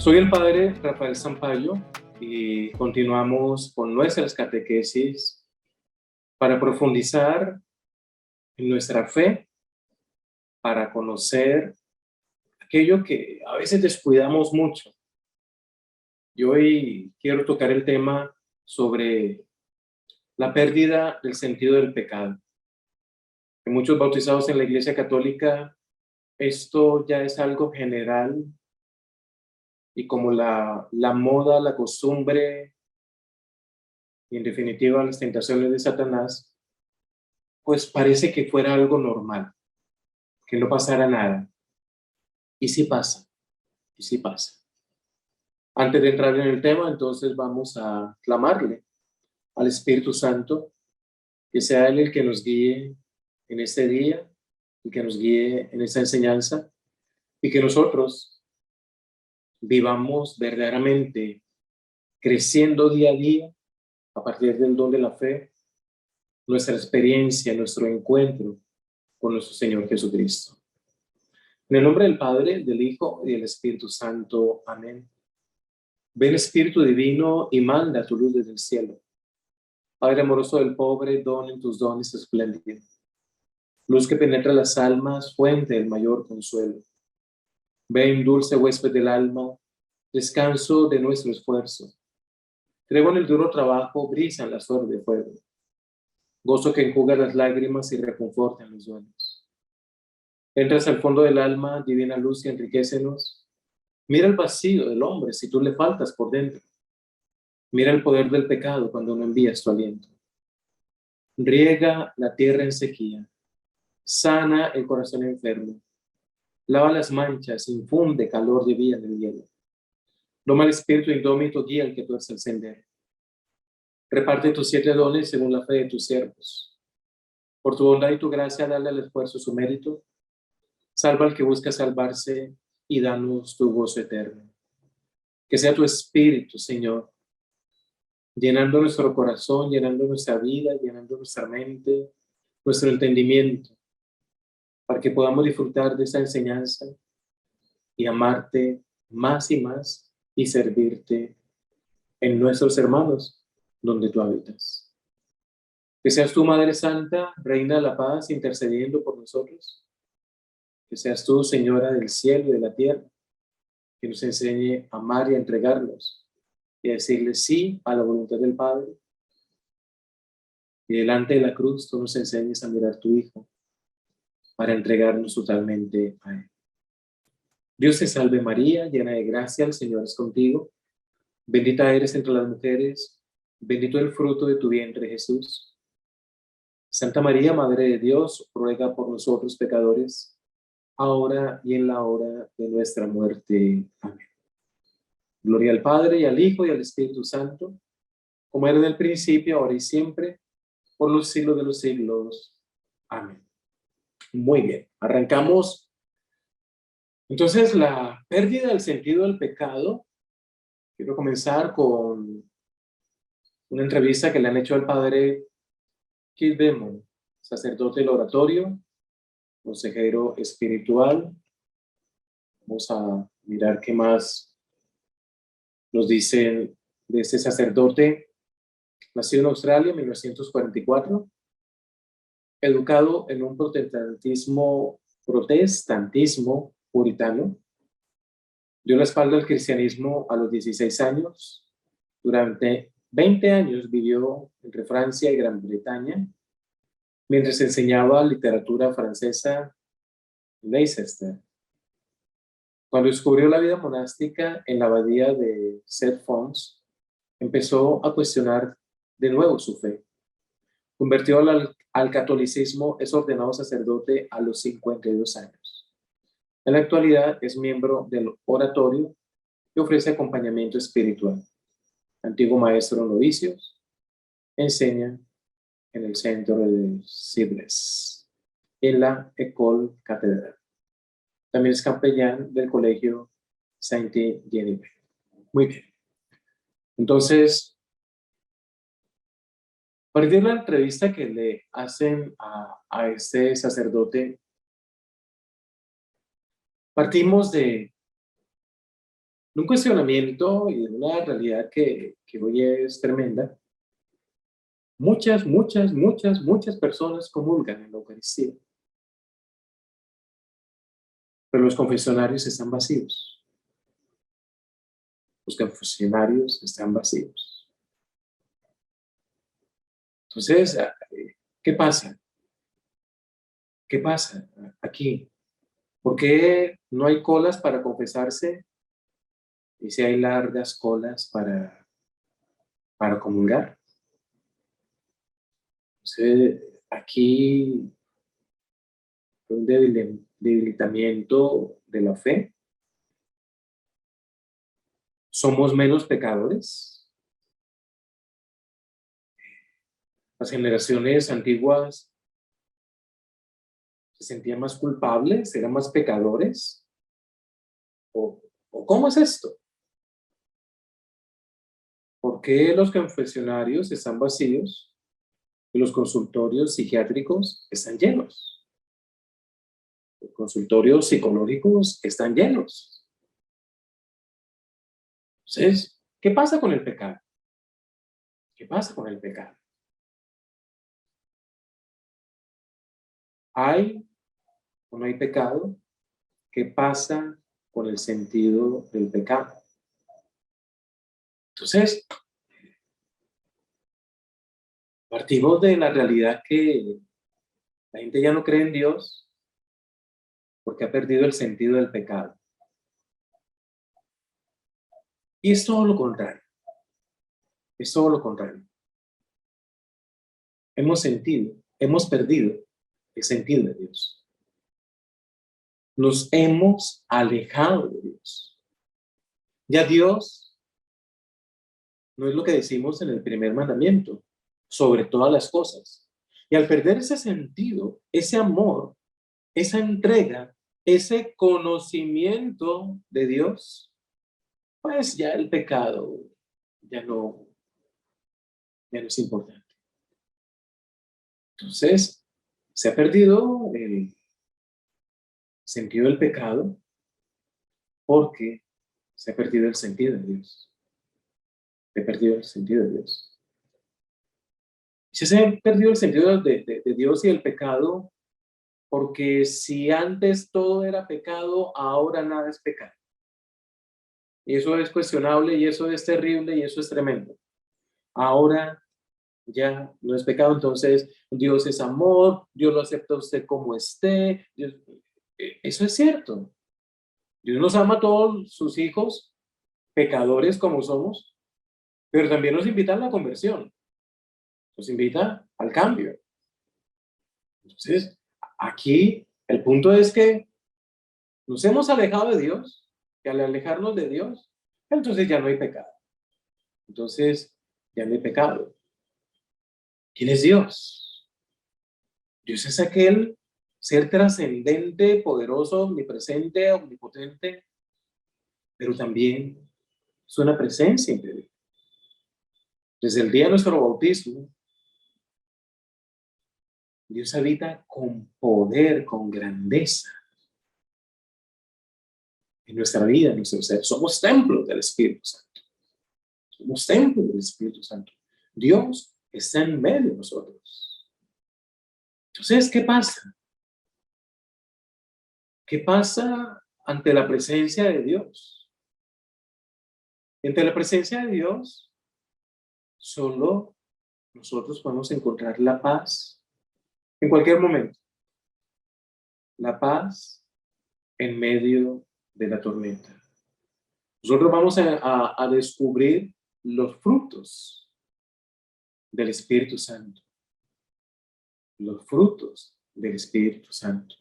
Soy el padre Rafael Sampaio y continuamos con nuestras catequesis para profundizar en nuestra fe, para conocer aquello que a veces descuidamos mucho. Y hoy quiero tocar el tema sobre la pérdida del sentido del pecado. En muchos bautizados en la Iglesia Católica, esto ya es algo general y como la moda, la costumbre y en definitiva las tentaciones de Satanás, pues parece que fuera algo normal, que no pasara nada. Y sí pasa, y sí pasa. Antes de entrar en el tema, entonces vamos a clamarle al Espíritu Santo, que sea Él el que nos guíe en este día, el que nos guíe en esta enseñanza, y que nosotros vivamos verdaderamente creciendo día a día a partir del don de la fe, nuestra experiencia, nuestro encuentro con nuestro Señor Jesucristo. En el nombre del Padre, del Hijo y del Espíritu Santo. Amén. Ven Espíritu Divino y manda tu luz desde el cielo. Padre amoroso del pobre, don en tus dones espléndido. Luz que penetra las almas, fuente del mayor consuelo. Ven, dulce huésped del alma, descanso de nuestro esfuerzo. Tregua en el duro trabajo, brisa en la flor de fuego. Gozo que enjuga las lágrimas y reconforta en los duelos. Entras al fondo del alma, divina luz y enriquecenos. Mira el vacío del hombre si tú le faltas por dentro. Mira el poder del pecado cuando no envías tu aliento. Riega la tierra en sequía. Sana el corazón enfermo. Lava las manchas, infunde calor de vida en el hielo. Toma el espíritu indómito, guía el que tuerce el sendero. Reparte tus 7 dones según la fe de tus siervos. Por tu bondad y tu gracia, dale al esfuerzo su mérito. Salva al que busca salvarse y danos tu gozo eterno. Que sea tu espíritu, Señor, llenando nuestro corazón, llenando nuestra vida, llenando nuestra mente, nuestro entendimiento, para que podamos disfrutar de esta enseñanza y amarte más y más y servirte en nuestros hermanos donde tú habitas. Que seas tú, Madre Santa, Reina de la Paz, intercediendo por nosotros. Que seas tú, Señora del cielo y de la tierra, que nos enseñe a amar y a entregarnos y a decirle sí a la voluntad del Padre. Y delante de la cruz tú nos enseñes a mirar a tu Hijo para entregarnos totalmente a Él. Dios te salve María, llena de gracia, el Señor es contigo. Bendita eres entre las mujeres, bendito el fruto de tu vientre Jesús. Santa María, Madre de Dios, ruega por nosotros pecadores, ahora y en la hora de nuestra muerte. Amén. Gloria al Padre, y al Hijo, y al Espíritu Santo, como era en el principio, ahora y siempre, por los siglos de los siglos. Amén. Muy bien, arrancamos. Entonces, la pérdida del sentido del pecado. Quiero comenzar con una entrevista que le han hecho al padre Keith Bemon, sacerdote del oratorio, consejero espiritual. Vamos a mirar qué más nos dicen de este sacerdote. Nacido en Australia en 1944, educado en un protestantismo puritano, dio la espalda al cristianismo a los 16 años. Durante 20 años vivió entre Francia y Gran Bretaña, mientras enseñaba literatura francesa en Leicester. Cuando descubrió la vida monástica en la abadía de Saint-Fons, empezó a cuestionar de nuevo su fe. Convirtió al catolicismo, es ordenado sacerdote a los 52 años. En la actualidad es miembro del oratorio y ofrece acompañamiento espiritual. Antiguo maestro de novicios, enseña en el centro de Sitges, en la École Cathédrale. También es capellán del colegio Sainte-Geneviève. Muy bien. Entonces, a partir de la entrevista que le hacen a este sacerdote, partimos de en un cuestionamiento y en una realidad que hoy es tremenda. Muchas personas comulgan en la Eucaristía, pero los confesionarios están vacíos. Los confesionarios están vacíos. Entonces, ¿qué pasa? ¿Qué pasa aquí? ¿Por qué no hay colas para confesarse y si hay largas colas para comulgar? Entonces, aquí hay un debilitamiento de la fe. ¿Somos menos pecadores? Las generaciones antiguas se sentían más culpables, eran más pecadores. ¿O cómo es esto? ¿Por qué los confesionarios están vacíos y los consultorios psiquiátricos están llenos? Los consultorios psicológicos están llenos. Entonces, ¿qué pasa con el pecado? ¿Qué pasa con el pecado? ¿Hay o no hay pecado? ¿Qué pasa con el sentido del pecado? Entonces, partimos de la realidad que la gente ya no cree en Dios porque ha perdido el sentido del pecado. Y es todo lo contrario. Es todo lo contrario. Hemos perdido el sentido de Dios. Nos hemos alejado de Dios. Ya Dios no es lo que decimos en el primer mandamiento, sobre todas las cosas. Y al perder ese sentido, ese amor, esa entrega, ese conocimiento de Dios, pues ya el pecado ya no es importante. Entonces, se ha perdido el sentido del pecado porque se ha perdido el sentido de Dios. Se ha perdido el sentido de Dios. Se ha perdido el sentido de Dios y el pecado, porque si antes todo era pecado, ahora nada es pecado. Y eso es cuestionable, y eso es terrible, y eso es tremendo. Ahora ya no es pecado, entonces Dios es amor, Dios lo acepta a usted como esté. Eso es cierto. Dios nos ama a todos sus hijos, pecadores como somos, pero también nos invita a la conversión, nos invita al cambio. Entonces, aquí el punto es que nos hemos alejado de Dios, y al alejarnos de Dios, entonces ya no hay pecado. Entonces, ya no hay pecado. ¿Quién es Dios? Dios es aquel ser trascendente, poderoso, omnipresente, omnipotente, pero también es una presencia interior. Desde el día de nuestro bautismo, Dios habita con poder, con grandeza en nuestra vida, en nuestro ser. Somos templos del Espíritu Santo. Somos templos del Espíritu Santo. Dios está en medio de nosotros. Entonces, ¿qué pasa? ¿Qué pasa ante la presencia de Dios? Ante la presencia de Dios, solo nosotros podemos encontrar la paz en cualquier momento. La paz en medio de la tormenta. Nosotros vamos a descubrir los frutos del Espíritu Santo. Los frutos del Espíritu Santo.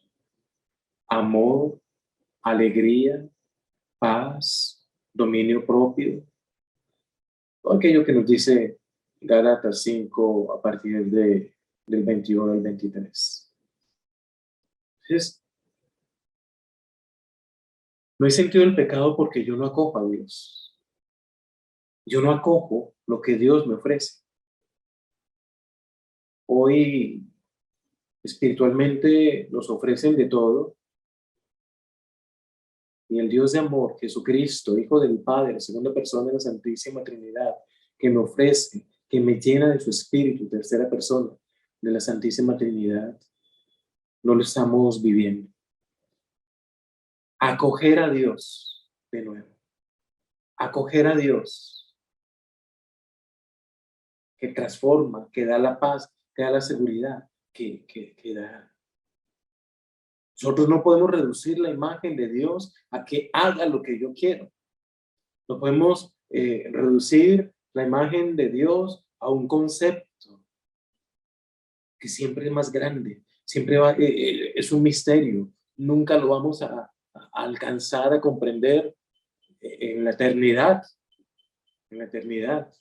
Amor, alegría, paz, dominio propio. Todo aquello que nos dice Gálatas 5 a partir del 21 al 23. Entonces, no hay sentido del pecado porque yo no acojo a Dios. Yo no acojo lo que Dios me ofrece. Hoy, espiritualmente, nos ofrecen de todo y el Dios de amor, Jesucristo, Hijo del Padre, segunda persona de la Santísima Trinidad, que me ofrece, que me llena de su Espíritu, tercera persona de la Santísima Trinidad, no lo estamos viviendo. Acoger a Dios de nuevo. Acoger a Dios, que transforma, que da la paz, que da la seguridad, que da. Nosotros no podemos reducir la imagen de Dios a que haga lo que yo quiero. No podemos reducir la imagen de Dios a un concepto que siempre es más grande, siempre es un misterio. Nunca lo vamos a alcanzar a comprender en la eternidad. En la eternidad.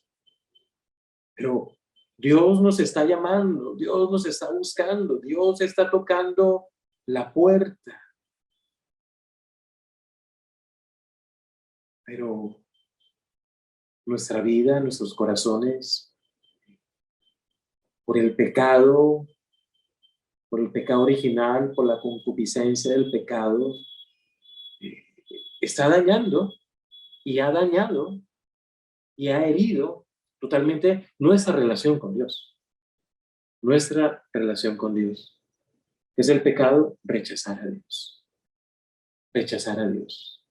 Pero Dios nos está llamando, Dios nos está buscando, Dios está tocando la puerta. Pero nuestra vida, nuestros corazones, por el pecado original, por la concupiscencia del pecado, eh, está dañando y ha dañado y ha herido totalmente nuestra relación con Dios. Nuestra relación con Dios. Es el pecado rechazar a Dios. Rechazar a Dios.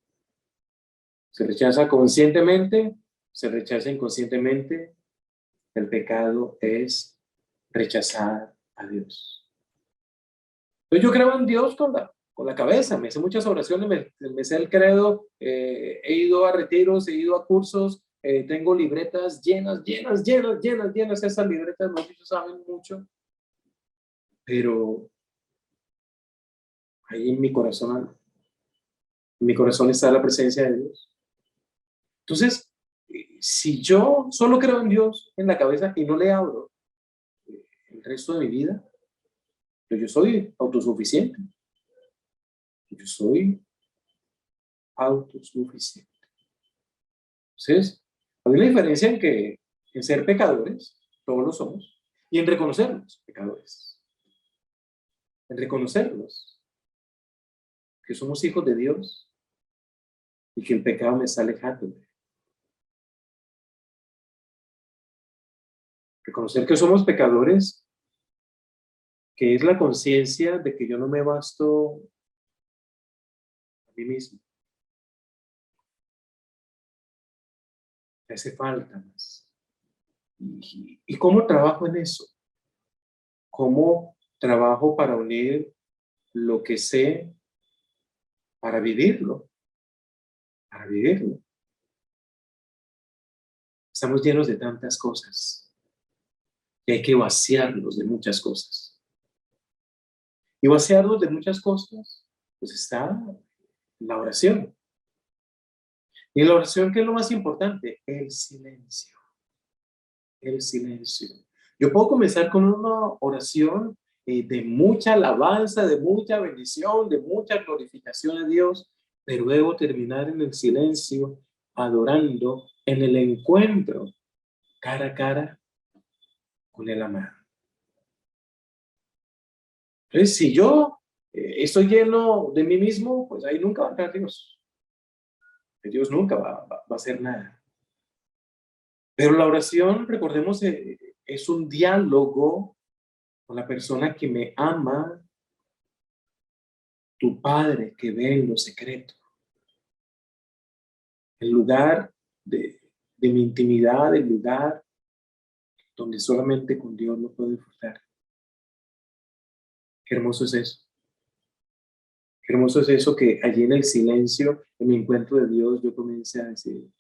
Se rechaza conscientemente, se rechaza inconscientemente. El pecado es rechazar a Dios. Entonces yo creo en Dios con la cabeza, me sé muchas oraciones, me sé el credo, he ido a retiros, he ido a cursos, tengo libretas llenas, esas libretas, no sé si saben mucho, pero ahí en mi corazón está la presencia de Dios. Entonces, si yo solo creo en Dios en la cabeza y no le abro el resto de mi vida, pues yo soy autosuficiente. Yo soy autosuficiente. Entonces, hay una diferencia en ser pecadores, todos lo somos, y en reconocernos pecadores. En reconocernos que somos hijos de Dios y que el pecado me está alejando de Él. Reconocer que somos pecadores, que es la conciencia de que yo no me basto a mí mismo. Me hace falta más. ¿Y cómo trabajo en eso? ¿Cómo trabajo para unir lo que sé para vivirlo? Para vivirlo. Estamos llenos de tantas cosas y hay que vaciarnos de muchas cosas. Y vaciarnos de muchas cosas, pues está la oración. Y en la oración, ¿qué es lo más importante? El silencio. El silencio. Yo puedo comenzar con una oración de mucha alabanza, de mucha bendición, de mucha glorificación a Dios, pero debo terminar en el silencio, adorando, en el encuentro, cara a cara, con el amado. Entonces, si yo estoy lleno de mí mismo, pues ahí nunca va a entrar Dios. Dios nunca va a hacer nada. Pero la oración, recordemos, es un diálogo con la persona que me ama, tu Padre que ve en lo secreto. El lugar de mi intimidad, el lugar donde solamente con Dios lo puedo disfrutar. Qué hermoso es eso. Qué hermoso es eso que allí en el silencio, en mi encuentro de Dios, yo comencé a decir,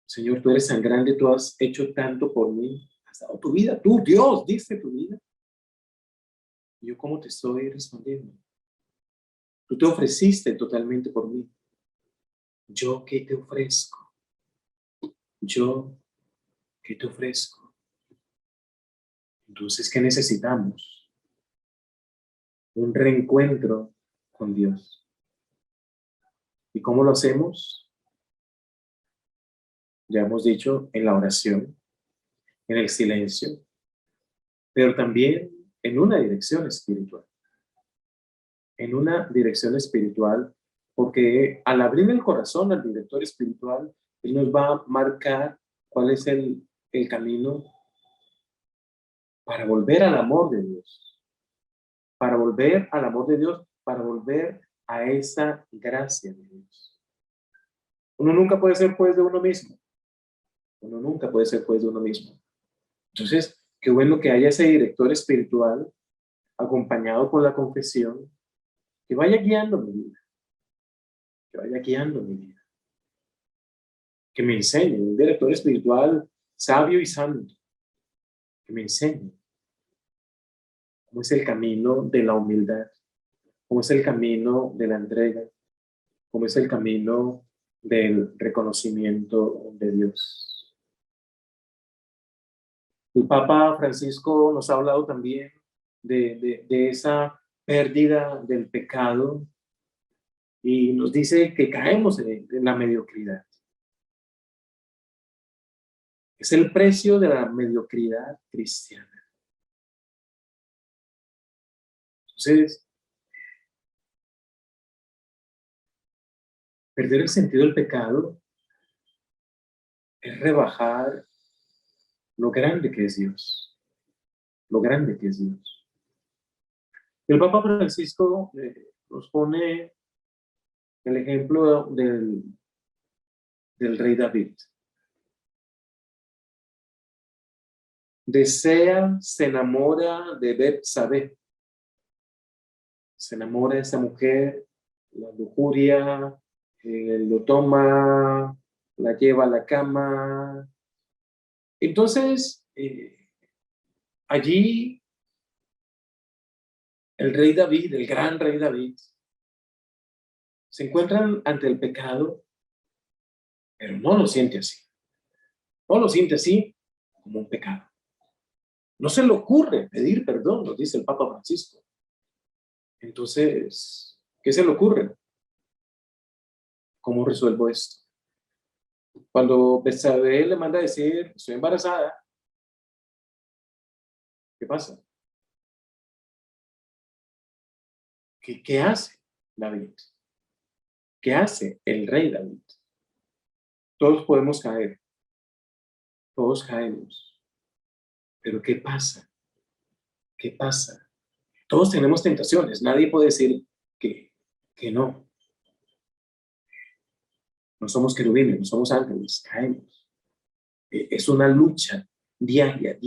Señor, tú eres tan grande, tú has hecho tanto por mí, has dado tu vida, tú, Dios, diste tu vida. ¿Y yo cómo te estoy respondiendo? Tú te ofreciste totalmente por mí. ¿Yo qué te ofrezco? ¿Yo qué te ofrezco? Entonces, ¿qué necesitamos? Un reencuentro con Dios. ¿Y cómo lo hacemos? Ya hemos dicho, en la oración, en el silencio, pero también en una dirección espiritual. en una dirección espiritual, porque al abrir el corazón al director espiritual, él nos va a marcar cuál es el camino para volver al amor de Dios, para volver al amor de Dios, para volver a esa gracia de Dios. Uno nunca puede ser juez de uno mismo. Uno nunca puede ser juez de uno mismo. Entonces, qué bueno que haya ese director espiritual acompañado con la confesión que vaya guiando mi vida, que vaya guiando mi vida, que me enseñe, un director espiritual sabio y santo, que me enseñe cómo es el camino de la humildad, cómo es el camino de la entrega, cómo es el camino del reconocimiento de Dios. El Papa Francisco nos ha hablado también de esa pérdida del pecado y nos dice que caemos en la mediocridad. Es el precio de la mediocridad cristiana. Entonces, perder el sentido del pecado es rebajar lo grande que es Dios, lo grande que es Dios. El Papa Francisco nos pone el ejemplo del rey David. Desea, se enamora de Betsabé. Se enamora de esa mujer, la lujuria, lo toma, la lleva a la cama. Entonces, allí el rey David, el gran rey David, se encuentran ante el pecado, pero no lo siente así. No lo siente así como un pecado. No se le ocurre pedir perdón, nos dice el Papa Francisco. Entonces, ¿qué se le ocurre? ¿Cómo resuelvo esto? Cuando Betsabé le manda a decir, estoy embarazada, ¿qué pasa? ¿Qué hace David? ¿Qué hace el rey David? Todos podemos caer, todos caemos. Pero ¿qué pasa? ¿Qué pasa? Todos tenemos tentaciones, nadie puede decir que no. No somos querubines, no somos ángeles, caemos. Es una lucha diaria.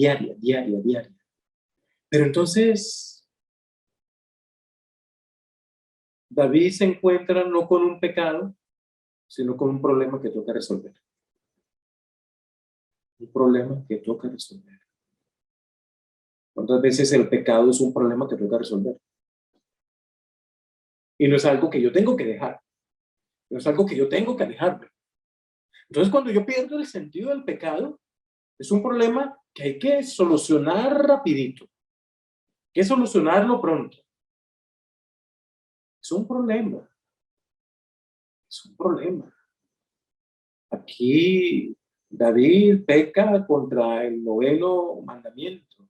Pero entonces, David se encuentra no con un pecado, sino con un problema que toca resolver. Un problema que toca resolver. ¿Cuántas veces el pecado es un problema que toca resolver? Y no es algo que yo tengo que dejar. No es algo que yo tengo que alejarme. Entonces, cuando yo pierdo el sentido del pecado, es un problema que hay que solucionar rapidito. Hay que solucionarlo pronto. Es un problema. Es un problema. Aquí David peca contra el noveno mandamiento.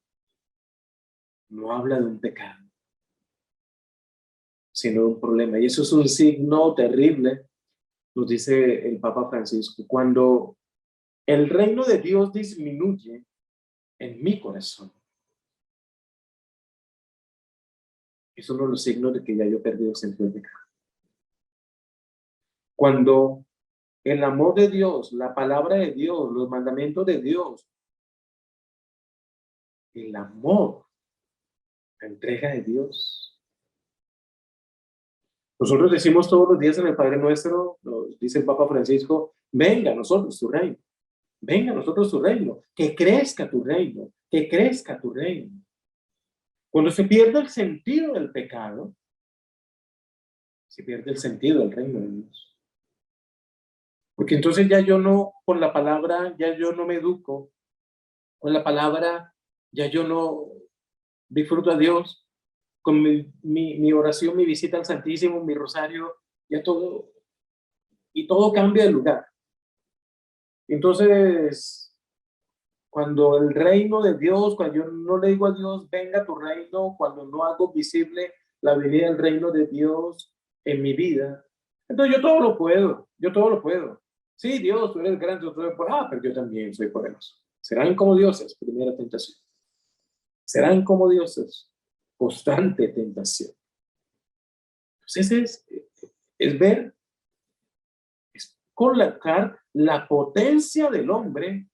No habla de un pecado, sino de un problema. Y eso es un signo terrible, nos dice el Papa Francisco. Cuando el reino de Dios disminuye en mi corazón, es uno de los signos de que ya yo perdí el sentido del pecado. Cuando el amor de Dios, la palabra de Dios, los mandamientos de Dios, el amor, la entrega de Dios. Nosotros decimos todos los días en el Padre Nuestro, nos dice el Papa Francisco, venga a nosotros tu reino, venga a nosotros tu reino, que crezca tu reino, que crezca tu reino. Cuando se pierde el sentido del pecado, se pierde el sentido del reino de Dios. Porque entonces ya yo no, con la palabra, ya yo no me educo, con la palabra, ya yo no disfruto a Dios, con mi oración, mi visita al Santísimo, mi rosario, ya todo, y todo cambia de lugar. Entonces, cuando el reino de Dios, cuando yo no le digo a Dios, venga a tu reino, cuando no hago visible la venida del reino de Dios en mi vida, entonces yo todo lo puedo, yo todo lo puedo. Sí, Dios, tú eres grande, tú eres pero yo también soy poderoso. Serán como dioses, primera tentación. Serán como dioses, constante tentación. Entonces es ver, es colocar la potencia del hombre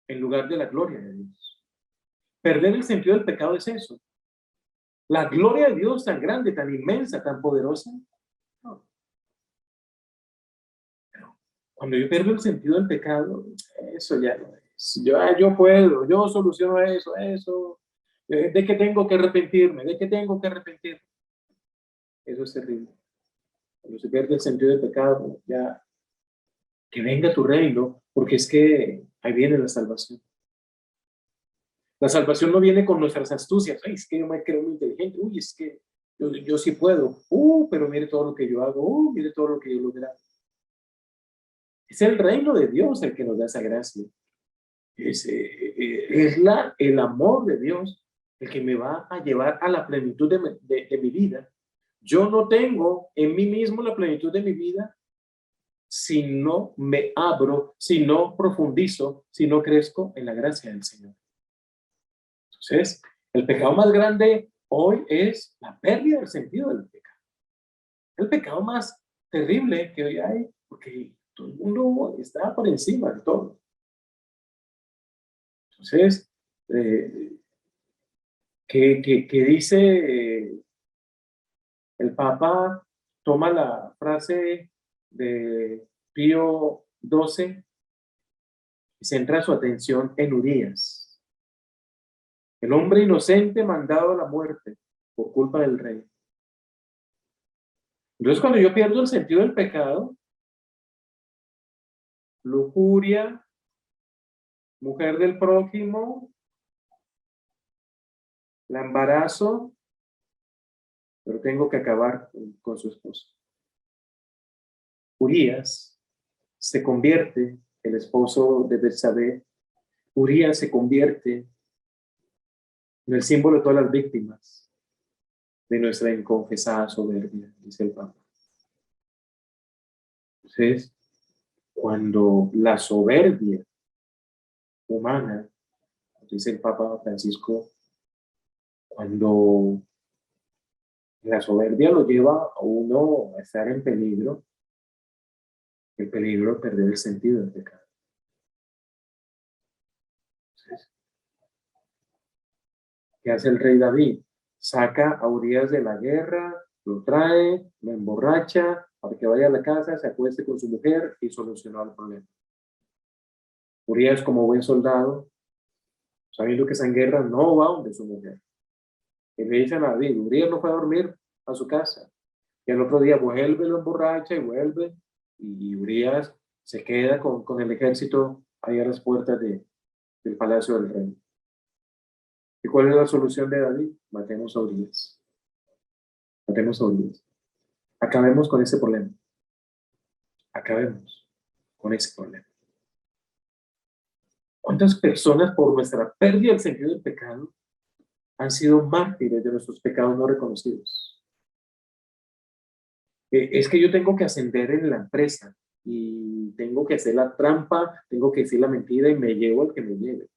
en lugar de la gloria de Dios. Perder el sentido del pecado es eso. La gloria de Dios tan grande, tan inmensa, tan poderosa. No. Pero cuando yo pierdo el sentido del pecado, eso ya no es. Yo puedo, yo soluciono eso. ¿De qué tengo que arrepentirme? ¿De qué tengo que arrepentirme? Eso es terrible. Cuando se pierde el sentido del pecado, ya que venga tu reino, porque es que ahí viene la salvación. La salvación no viene con nuestras astucias. Ay, es que yo me creo muy inteligente. Uy, es que yo sí puedo. Pero mire todo lo que yo hago. Mire todo lo que yo logré. Es el reino de Dios el que nos da esa gracia. Es el amor de Dios el que me va a llevar a la plenitud de mi vida. Yo no tengo en mí mismo la plenitud de mi vida si no me abro, si no profundizo, si no crezco en la gracia del Señor. Entonces, el pecado más grande hoy es la pérdida del sentido del pecado. El pecado más terrible que hoy hay, porque todo el mundo está por encima de todo. Entonces, que dice el Papa, toma la frase de Pío XII y centra su atención en Urías, el hombre inocente mandado a la muerte por culpa del rey. Entonces, cuando yo pierdo el sentido del pecado, lujuria, mujer del prójimo, la embarazo, pero tengo que acabar con su esposo. Urías se convierte, el esposo de Betsabé, Urías se convierte en el símbolo de todas las víctimas de nuestra inconfesada soberbia, dice el Papa. Entonces, cuando la soberbia humana, dice el Papa Francisco, cuando la soberbia lo lleva a uno a estar en peligro, el peligro de perder el sentido del pecado. Entonces, ¿qué hace el rey David? Saca a Urías de la guerra, lo trae, lo emborracha, para que vaya a la casa, se acueste con su mujer y solucionó el problema. Urías, como buen soldado, sabiendo que esa guerra no va donde su mujer. Y le dicen a David, Urías no fue a dormir a su casa. Y el otro día vuelve, lo emborracha y vuelve. Y Urías se queda con el ejército ahí a las puertas del palacio del rey. ¿Y cuál es la solución de David? Matemos a Urías. Matemos a Urías. Acabemos con ese problema. Acabemos con ese problema. ¿Cuántas personas por nuestra pérdida del sentido del pecado han sido mártires de nuestros pecados no reconocidos? Es que yo tengo que ascender en la empresa y tengo que hacer la trampa, tengo que decir la mentira y me llevo al que me lleve.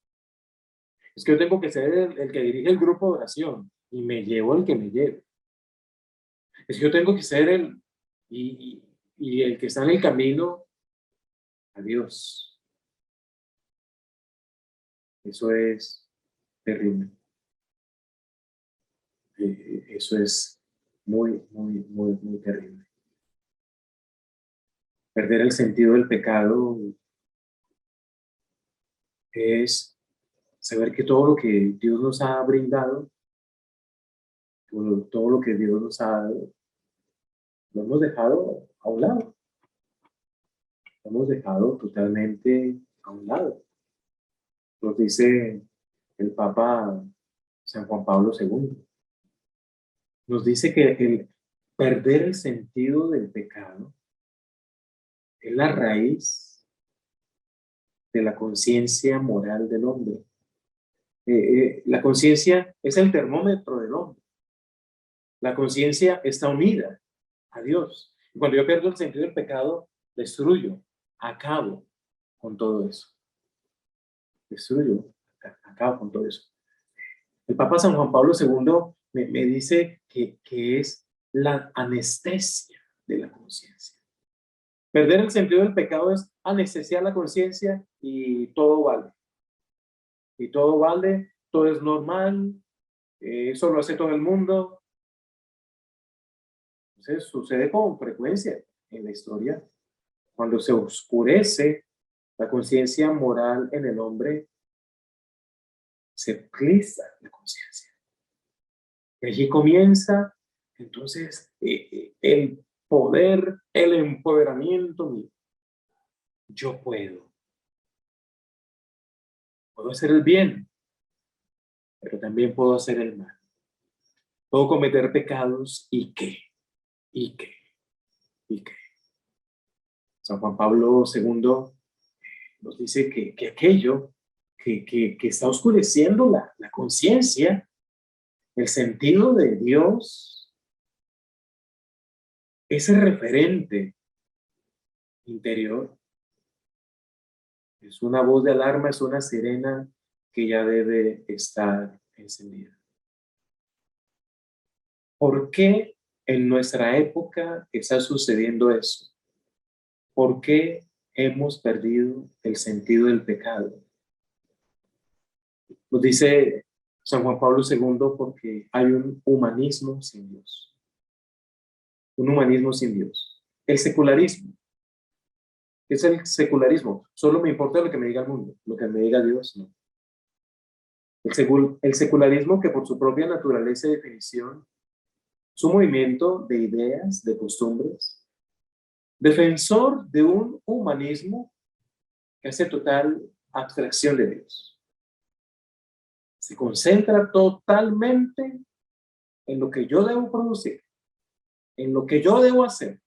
Es que yo tengo que ser el que dirige el grupo de oración y me llevo al que me lleve. Es que yo tengo que ser y el que está en el camino a Dios. Eso es terrible. Eso es muy terrible. Perder el sentido del pecado es saber que todo lo que Dios nos ha brindado, todo lo que Dios nos ha dado, lo hemos dejado a un lado. Lo hemos dejado totalmente a un lado. Nos dice el Papa San Juan Pablo II. Nos dice que el perder el sentido del pecado es la raíz de la conciencia moral del hombre. La conciencia es el termómetro del hombre. La conciencia está unida a Dios. Y cuando yo pierdo el sentido del pecado, destruyo, acabo con todo eso. Destruyo, acabo con todo eso. El Papa San Juan Pablo II me dice que es la anestesia de la conciencia. Perder el sentido del pecado es anestesiar la conciencia y todo vale. Y todo vale, todo es normal, eso lo hace todo el mundo. Entonces sucede con frecuencia en la historia. Cuando se oscurece la conciencia moral en el hombre, se clisa la conciencia. Y allí comienza entonces el poder, el empoderamiento mío. Yo puedo hacer el bien, pero también puedo hacer el mal. Puedo cometer pecados y qué, y qué, y qué. San Juan Pablo II nos dice que aquello que está oscureciendo la conciencia, el sentido de Dios, ese referente interior, es una voz de alarma, es una sirena que ya debe estar encendida. ¿Por qué en nuestra época está sucediendo eso? ¿Por qué hemos perdido el sentido del pecado? Nos dice San Juan Pablo II porque hay un humanismo sin Dios. Un humanismo sin Dios. El secularismo. ¿Qué es el secularismo? Solo me importa lo que me diga el mundo, lo que me diga Dios, no. El secularismo, que por su propia naturaleza y definición, es un movimiento de ideas, de costumbres, defensor de un humanismo que hace total abstracción de Dios. Se concentra totalmente en lo que yo debo producir, en lo que yo debo hacer.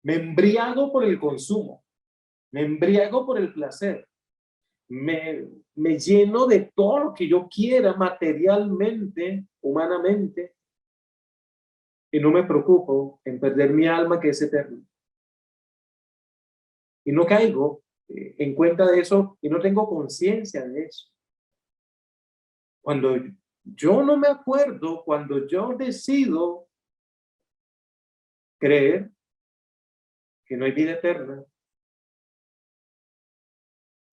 Me embriago por el consumo, me embriago por el placer, me lleno de todo lo que yo quiera materialmente, humanamente, y no me preocupo en perder mi alma que es eterna. Y no caigo en cuenta de eso y no tengo conciencia de eso. Cuando yo no me acuerdo, cuando yo decido creer que no hay vida eterna,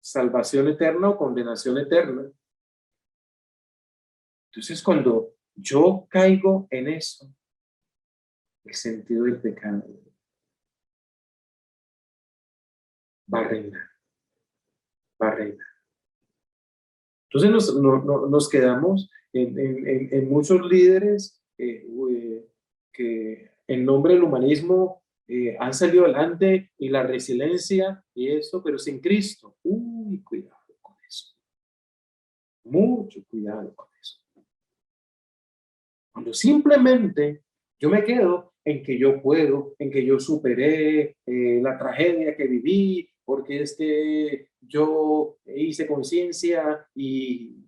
salvación eterna o condenación eterna, entonces cuando yo caigo en eso, el sentido del pecado va a reinar, va a reinar. Entonces nos quedamos en muchos líderes que en nombre del humanismo han salido adelante y la resiliencia y eso, pero sin Cristo. Uy, cuidado con eso. Mucho cuidado con eso. Cuando simplemente yo me quedo en que yo puedo, en que yo superé la tragedia que viví, porque es que yo hice conciencia y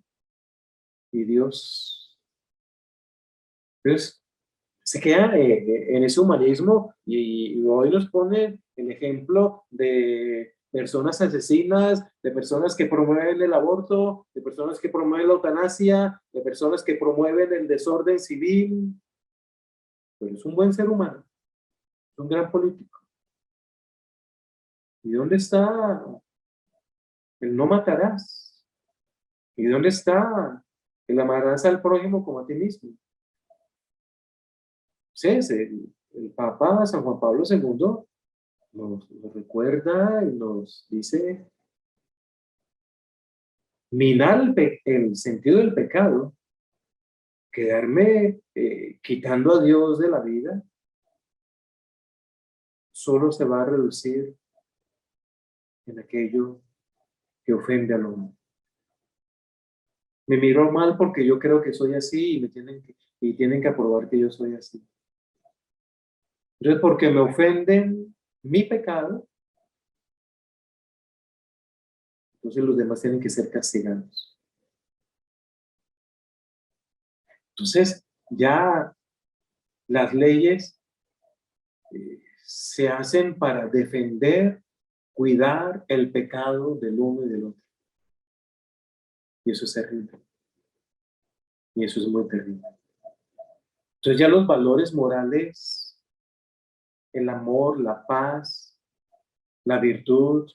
Dios. Entonces, se queda en ese humanismo y hoy nos pone el ejemplo de personas asesinas, de personas que promueven el aborto, de personas que promueven la eutanasia, de personas que promueven el desorden civil. Pero es un buen ser humano, es un gran político. ¿Y dónde está el no matarás? ¿Y dónde está el amarás al prójimo como a ti mismo? Sí, el Papa San Juan Pablo II nos recuerda y nos dice minar el sentido del pecado, quedarme quitando a Dios de la vida, solo se va a reducir en aquello que ofende al hombre. Me miro mal porque yo creo que soy así y tienen que aprobar que yo soy así. Entonces, porque me ofenden mi pecado, entonces los demás tienen que ser castigados. Entonces, ya Las leyes se hacen para defender, cuidar el pecado del uno y del otro. Y eso es terrible. Y eso es muy terrible. Entonces ya los valores morales, el amor, la paz, la virtud,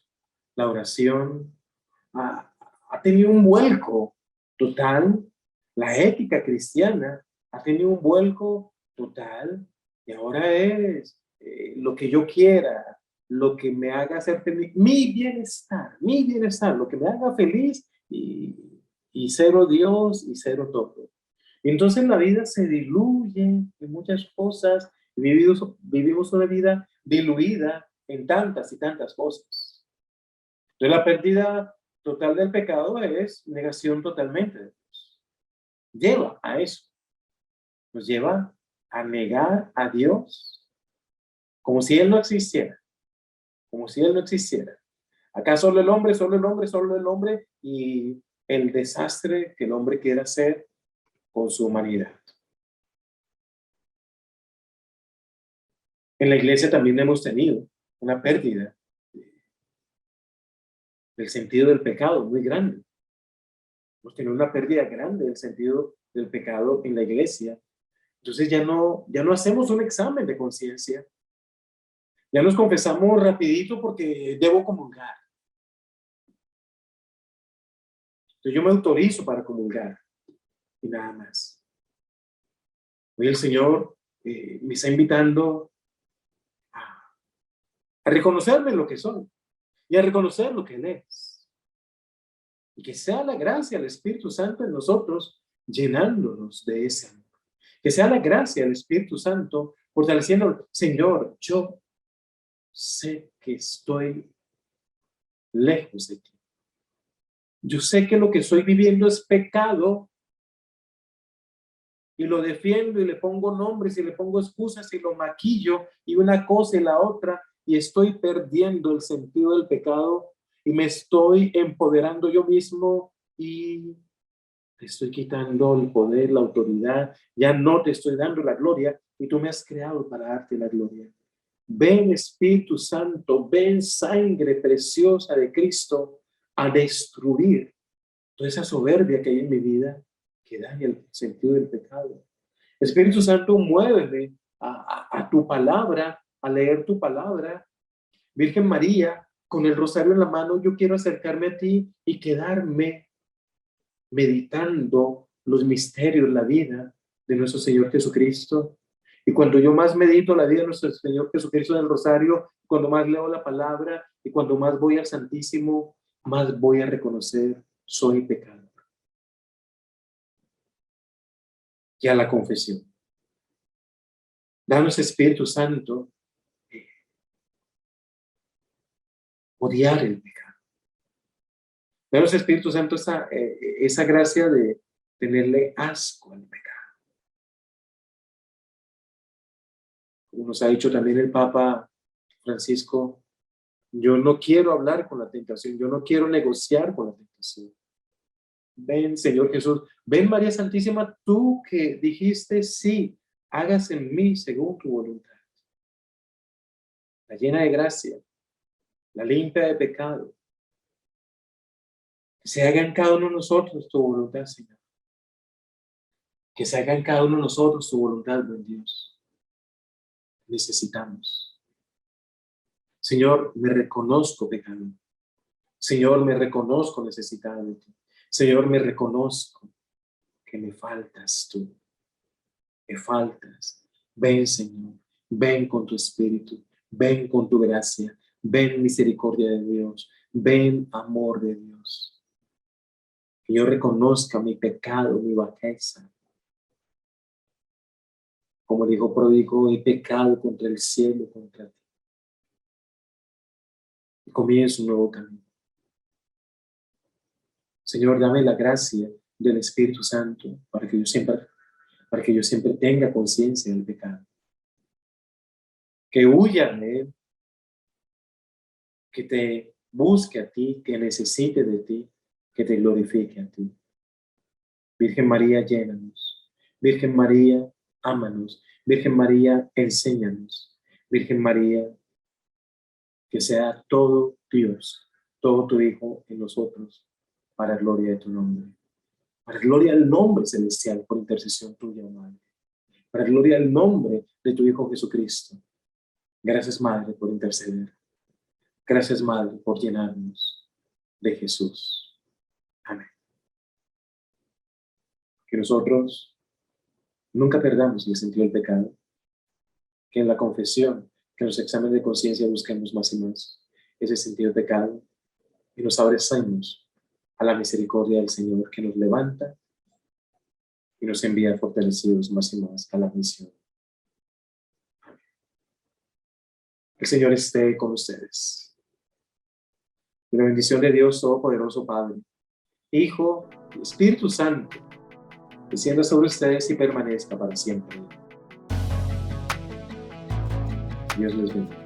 la oración, ha tenido un vuelco total. La ética cristiana ha tenido un vuelco total y ahora es lo que yo quiera, lo que me haga ser feliz, mi bienestar, lo que me haga feliz y cero Dios y cero todo. Y entonces la vida se diluye en muchas cosas y vivimos una vida diluida en tantas y tantas cosas. Entonces la pérdida total del pecado es negación totalmente de Dios. Lleva a eso. Nos lleva a negar a Dios como si Él no existiera. Como si Él no existiera. Acá solo el hombre, solo el hombre, solo el hombre y el desastre que el hombre quiere hacer con su humanidad. En la iglesia también hemos tenido una pérdida del sentido del pecado muy grande. Hemos tenido una pérdida grande del sentido del pecado en la iglesia. Entonces ya no hacemos un examen de conciencia. Ya nos confesamos rapidito porque debo comulgar. Entonces yo me autorizo para comulgar y nada más. Hoy el Señor me está invitando a reconocerme lo que soy y a reconocer lo que Él es. Y que sea la gracia del Espíritu Santo en nosotros llenándonos de ese amor. Que sea la gracia del Espíritu Santo fortaleciendo, Señor, yo sé que estoy lejos de ti. Yo sé que lo que estoy viviendo es pecado y lo defiendo y le pongo nombres y le pongo excusas y lo maquillo y una cosa y la otra y estoy perdiendo el sentido del pecado y me estoy empoderando yo mismo y te estoy quitando el poder, la autoridad, ya no te estoy dando la gloria y tú me has creado para darte la gloria. Ven Espíritu Santo, ven sangre preciosa de Cristo a destruir toda esa soberbia que hay en mi vida que daña el sentido del pecado. Espíritu Santo, muéveme a tu palabra, a leer tu palabra. Virgen María, con el rosario en la mano, yo quiero acercarme a ti y quedarme meditando los misterios, la vida de nuestro Señor Jesucristo. Y cuando yo más medito la vida de nuestro Señor Jesucristo en el rosario, cuando más leo la palabra y cuando más voy al Santísimo, más voy a reconocer, soy pecador. Y a la confesión. Danos, Espíritu Santo, odiar el pecado. Danos, Espíritu Santo, esa gracia de tenerle asco al pecado. Como nos ha dicho también el Papa Francisco, yo no quiero hablar con la tentación, yo no quiero negociar con la tentación. Ven, Señor Jesús, ven, María Santísima, tú que dijiste, sí, hágase en mí según tu voluntad. La llena de gracia, la limpia de pecado. Que se haga en cada uno de nosotros tu voluntad, Señor. Que se haga en cada uno de nosotros tu voluntad, buen Dios. Necesitamos. Señor, me reconozco pecador. Señor, me reconozco necesitado de ti. Señor, me reconozco que me faltas tú. Me faltas. Ven, Señor. Ven con tu espíritu. Ven con tu gracia. Ven misericordia de Dios. Ven amor de Dios. Que yo reconozca mi pecado, mi bajeza. Como dijo Pródigo, he pecado contra el cielo, contra ti. Y comienzo un nuevo camino. Señor, dame la gracia del Espíritu Santo para que yo siempre tenga conciencia del pecado. Que huya de él, que te busque a ti, que necesite de ti, que te glorifique a ti. Virgen María, llénanos. Virgen María, ámanos. Virgen María, enséñanos. Virgen María, que sea todo Dios, todo tu Hijo en nosotros, para gloria de tu nombre. Para gloria al nombre celestial, por intercesión tuya, Madre. Para gloria al nombre de tu Hijo Jesucristo. Gracias, Madre, por interceder. Gracias, Madre, por llenarnos de Jesús. Amén. Que nosotros nunca perdamos el sentido del pecado. Que en la confesión, que en los exámenes de conciencia busquemos más y más ese sentido del pecado y nos abracemos a la misericordia del Señor, que nos levanta y nos envía fortalecidos más y más a la misión. Amén. El Señor esté con ustedes. Y la bendición de Dios Todopoderoso, Padre, Hijo y Espíritu Santo, descienda sobre ustedes y permanezca para siempre. Dios les bendiga.